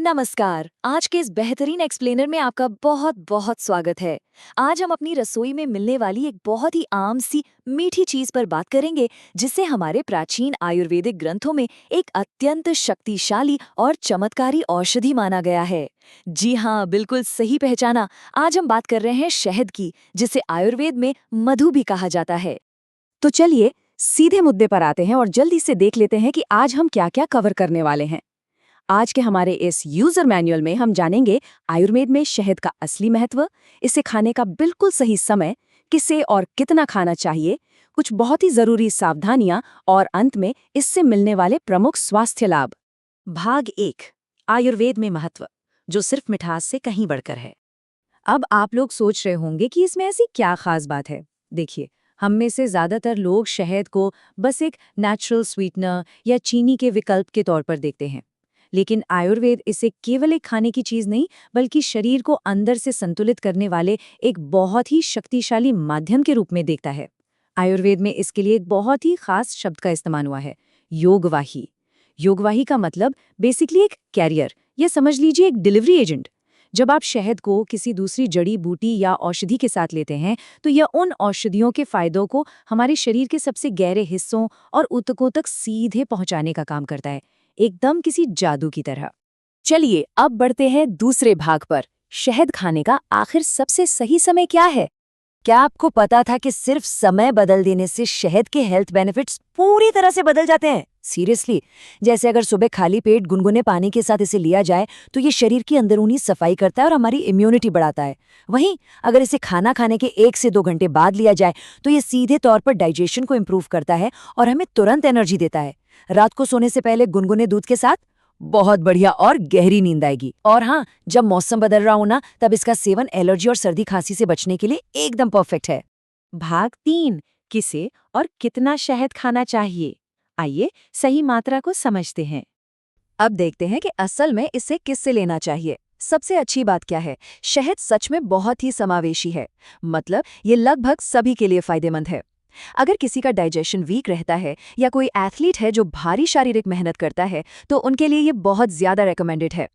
नमस्कार। आज के इस बेहतरीन एक्सप्लेनर में आपका बहुत बहुत स्वागत है। आज हम अपनी रसोई में मिलने वाली एक बहुत ही आम सी मीठी चीज पर बात करेंगे, जिसे हमारे प्राचीन आयुर्वेदिक ग्रंथों में एक अत्यंत शक्तिशाली और चमत्कारी औषधि माना गया है। जी हाँ, बिल्कुल सही पहचाना। आज हम बात कर रहे हैं शहद की, जिसे आयुर्वेद में मधु भी कहा जाता है। तो चलिए सीधे मुद्दे पर आते हैं और जल्दी से देख लेते हैं कि आज हम क्या क्या कवर करने वाले हैं। आज के हमारे इस यूजर मैनुअल में हम जानेंगे आयुर्वेद में शहद का असली महत्व, इसे खाने का बिल्कुल सही समय, किसे और कितना खाना चाहिए, कुछ बहुत ही जरूरी सावधानियां और अंत में इससे मिलने वाले प्रमुख स्वास्थ्य लाभ। भाग 1, आयुर्वेद में महत्व, जो सिर्फ मिठास से कहीं बढ़कर है। अब आप लोग सोच रहे होंगे कि इसमें ऐसी क्या खास बात है। देखिए, हम में से ज्यादातर लोग शहद को बस एक नेचुरल स्वीटनर या चीनी के विकल्प के तौर पर देखते हैं, लेकिन आयुर्वेद इसे केवल एक खाने की चीज नहीं, बल्कि शरीर को अंदर से संतुलित करने वाले एक बहुत ही शक्तिशाली माध्यम के रूप में देखता है। आयुर्वेद में इसके लिए एक बहुत ही खास शब्द का इस्तेमाल हुआ है, योगवाही। योगवाही का मतलब बेसिकली एक कैरियर, या समझ लीजिए एक डिलीवरी एजेंट। जब आप शहद को किसी दूसरी जड़ी बूटी या औषधि के साथ लेते हैं, तो यह उन औषधियों के फायदों को हमारे शरीर के सबसे गहरे हिस्सों और ऊतकों तक सीधे पहुंचाने का काम करता है, एकदम किसी जादू की तरह। चलिए अब बढ़ते हैं दूसरे भाग पर। शहद खाने का आखिर सबसे सही समय क्या है? क्या आपको पता था कि सिर्फ समय बदल देने से शहद के हेल्थ बेनिफिट्स पूरी तरह से बदल जाते हैं? सीरियसली, जैसे अगर सुबह खाली पेट गुनगुने पानी के साथ इसे लिया जाए तो ये शरीर की अंदरूनी सफाई करता है और हमारी इम्यूनिटी बढ़ाता है। वहीं अगर इसे खाना खाने के 1 से 2 घंटे बाद लिया जाए तो ये सीधे तौर पर डाइजेशन को इम्प्रूव करता है और हमें तुरंत एनर्जी देता है। रात को सोने से पहले गुनगुने दूध के साथ बहुत बढ़िया और गहरी नींद आएगी। और हाँ, जब मौसम बदल रहा हो ना, तब इसका सेवन एलर्जी और सर्दी खांसी से बचने के लिए एकदम परफेक्ट है। भाग 3, किसे और कितना शहद खाना चाहिए। आइए सही मात्रा को समझते हैं। अब देखते हैं कि असल में इसे किससे लेना चाहिए। सबसे अच्छी बात क्या है, शहद सच में बहुत ही समावेशी है। मतलब ये लगभग सभी के लिए फायदेमंद है। अगर किसी का डाइजेशन वीक रहता है या कोई एथलीट है जो भारी शारीरिक मेहनत करता है, तो उनके लिए ये बहुत ज्यादा रेकमेंडेड है।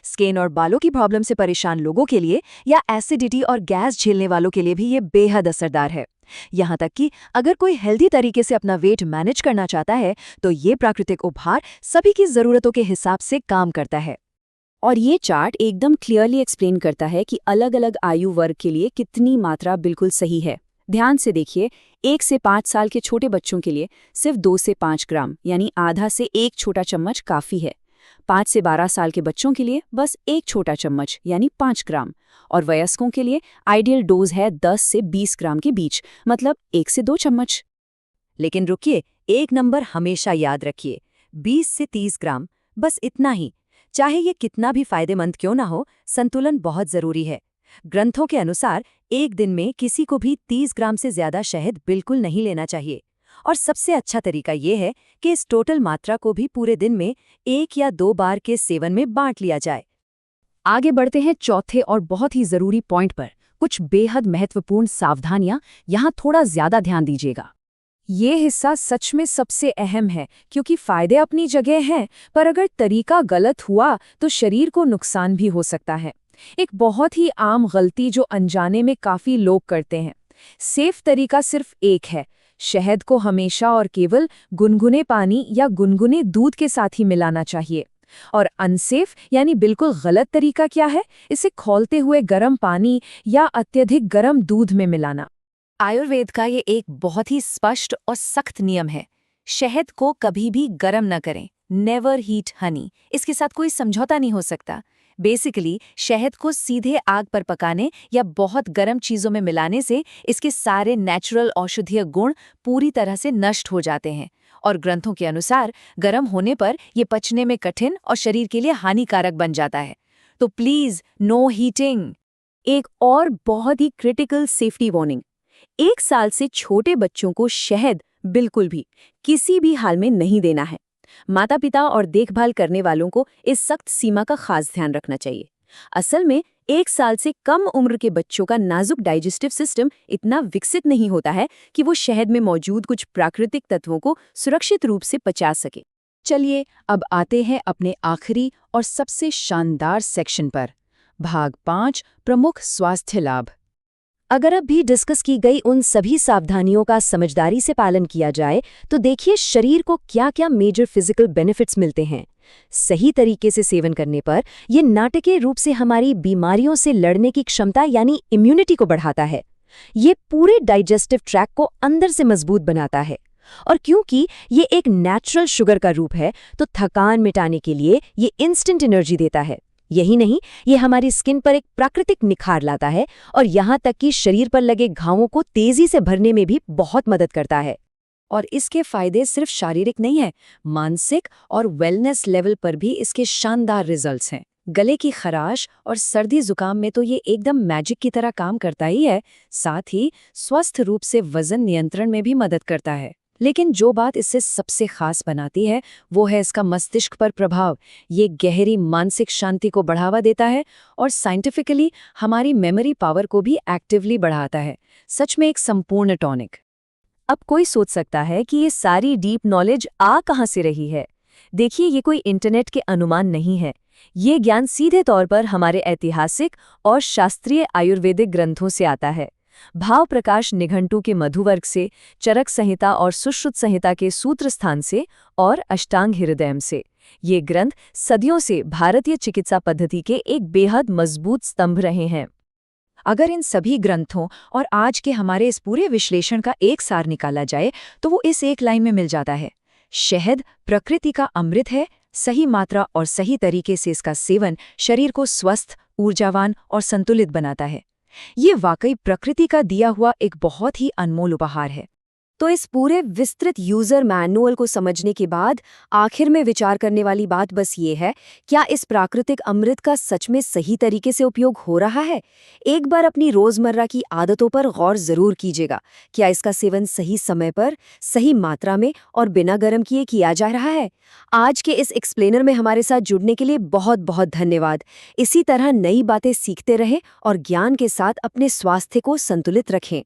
स्किन और बालों की प्रॉब्लम से परेशान लोगों के लिए या एसिडिटी और गैस झेलने वालों के लिए भी ये बेहद असरदार है। यहाँ तक कि अगर कोई हेल्दी तरीके से अपना वेट मैनेज करना चाहता है, तो ये प्राकृतिक उपहार सभी की जरूरतों के हिसाब से काम करता है। और ये चार्ट एकदम क्लियरली एक्सप्लेन करता है कि अलग अलग आयु वर्ग के लिए कितनी मात्रा बिल्कुल सही है। ध्यान से देखिए, 1 से 5 साल के छोटे बच्चों के लिए सिर्फ 2 से 5 ग्राम यानी आधा से 1 छोटा चम्मच काफ़ी है। 5 से 12 साल के बच्चों के लिए बस 1 छोटा चम्मच यानी 5 ग्राम। और वयस्कों के लिए आइडियल डोज है 10 से 20 ग्राम के बीच, मतलब 1 से 2 चम्मच। लेकिन रुकिए, एक नंबर हमेशा याद रखिए, 20 से 30 ग्राम, बस इतना ही। चाहे ये कितना भी फायदेमंद क्यों ना हो, संतुलन बहुत जरूरी है। ग्रंथों के अनुसार एक दिन में किसी को भी 30 ग्राम से ज्यादा शहद बिल्कुल नहीं लेना चाहिए। और सबसे अच्छा तरीका ये है कि इस टोटल मात्रा को भी पूरे दिन में 1 या 2 बार के सेवन में बांट लिया जाए। आगे बढ़ते हैं चौथे और बहुत ही जरूरी पॉइंट पर। कुछ बेहद महत्वपूर्ण सावधानियां, यहाँ थोड़ा ज्यादा ध्यान दीजिएगा। ये हिस्सा सच में सबसे अहम है, क्योंकि फायदे अपनी जगह हैं, पर अगर तरीका गलत हुआ तो शरीर को नुकसान भी हो सकता है। एक बहुत ही आम गलती जो अनजाने में काफी लोग करते हैं। सेफ तरीका सिर्फ एक है, शहद को हमेशा और केवल गुनगुने पानी या गुनगुने दूध के साथ ही मिलाना चाहिए। और अनसेफ यानी बिल्कुल गलत तरीका क्या है, इसे खौलते हुए गर्म पानी या अत्यधिक गर्म दूध में मिलाना। आयुर्वेद का ये एक बहुत ही स्पष्ट और सख्त नियम है, शहद को कभी भी गर्म न करें। नेवर हीट हनी, इसके साथ कोई समझौता नहीं हो सकता। बेसिकली शहद को सीधे आग पर पकाने या बहुत गर्म चीजों में मिलाने से इसके सारे नेचुरल औषधीय गुण पूरी तरह से नष्ट हो जाते हैं। और ग्रंथों के अनुसार गर्म होने पर ये पचने में कठिन और शरीर के लिए हानिकारक बन जाता है। तो प्लीज नो हीटिंग। एक और बहुत ही क्रिटिकल सेफ्टी वार्निंग, 1 साल से छोटे बच्चों को शहद बिल्कुल भी किसी भी हाल में नहीं देना है। माता पिता और देखभाल करने वालों को इस सख्त सीमा का खास ध्यान रखना चाहिए। असल में 1 साल से कम उम्र के बच्चों का नाजुक डाइजेस्टिव सिस्टम इतना विकसित नहीं होता है कि वो शहद में मौजूद कुछ प्राकृतिक तत्वों को सुरक्षित रूप से पचा सके। चलिए अब आते हैं अपने आखिरी और सबसे शानदार सेक्शन पर। भाग 5, प्रमुख स्वास्थ्य लाभ। अगर अब भी डिस्कस की गई उन सभी सावधानियों का समझदारी से पालन किया जाए तो देखिए शरीर को क्या-क्या मेजर फिजिकल बेनिफिट्स मिलते हैं। सही तरीके से सेवन करने पर यह नाटकीय रूप से हमारी बीमारियों से लड़ने की क्षमता यानी इम्यूनिटी को बढ़ाता है। ये पूरे डाइजेस्टिव ट्रैक को अंदर से मजबूत बनाता है। और क्योंकि ये एक नेचुरल शुगर का रूप है तो थकान मिटाने के लिए ये इंस्टेंट एनर्जी देता है। यही नहीं, ये हमारी स्किन पर एक प्राकृतिक निखार लाता है और यहाँ तक कि शरीर पर लगे घावों को तेजी से भरने में भी बहुत मदद करता है। और इसके फायदे सिर्फ शारीरिक नहीं है, मानसिक और वेलनेस लेवल पर भी इसके शानदार रिजल्ट्स हैं। गले की खराश और सर्दी जुकाम में तो ये एकदम मैजिक की तरह काम करता ही है, साथ ही स्वस्थ रूप से वजन नियंत्रण में भी मदद करता है। लेकिन जो बात इससे सबसे खास बनाती है वो है इसका मस्तिष्क पर प्रभाव। ये गहरी मानसिक शांति को बढ़ावा देता है और साइंटिफिकली हमारी मेमोरी पावर को भी एक्टिवली बढ़ाता है। सच में एक संपूर्ण टॉनिक। अब कोई सोच सकता है कि ये सारी डीप नॉलेज आ कहाँ से रही है। देखिए, ये कोई इंटरनेट के अनुमान नहीं है। ये ज्ञान सीधे तौर पर हमारे ऐतिहासिक और शास्त्रीय आयुर्वेदिक ग्रंथों से आता है। भाव प्रकाश निघंटू के मधुवर्ग से, चरक संहिता और सुश्रुत संहिता के सूत्र स्थान से और अष्टांग हृदयम से। ये ग्रंथ सदियों से भारतीय चिकित्सा पद्धति के एक बेहद मजबूत स्तंभ रहे हैं। अगर इन सभी ग्रंथों और आज के हमारे इस पूरे विश्लेषण का एक सार निकाला जाए तो वो इस एक लाइन में मिल जाता है। शहद प्रकृति का अमृत है। सही मात्रा और सही तरीके से इसका सेवन शरीर को स्वस्थ, ऊर्जावान और संतुलित बनाता है। ये वाकई प्रकृति का दिया हुआ एक बहुत ही अनमोल उपहार है। तो इस पूरे विस्तृत यूजर मैनुअल को समझने के बाद आखिर में विचार करने वाली बात बस ये है, क्या इस प्राकृतिक अमृत का सच में सही तरीके से उपयोग हो रहा है? एक बार अपनी रोजमर्रा की आदतों पर गौर जरूर कीजिएगा। क्या इसका सेवन सही समय पर, सही मात्रा में और बिना गर्म किए किया जा रहा है? आज के इस एक्सप्लेनर में हमारे साथ जुड़ने के लिए बहुत बहुत धन्यवाद। इसी तरह नई बातें सीखते रहें और ज्ञान के साथ अपने स्वास्थ्य को संतुलित रखें।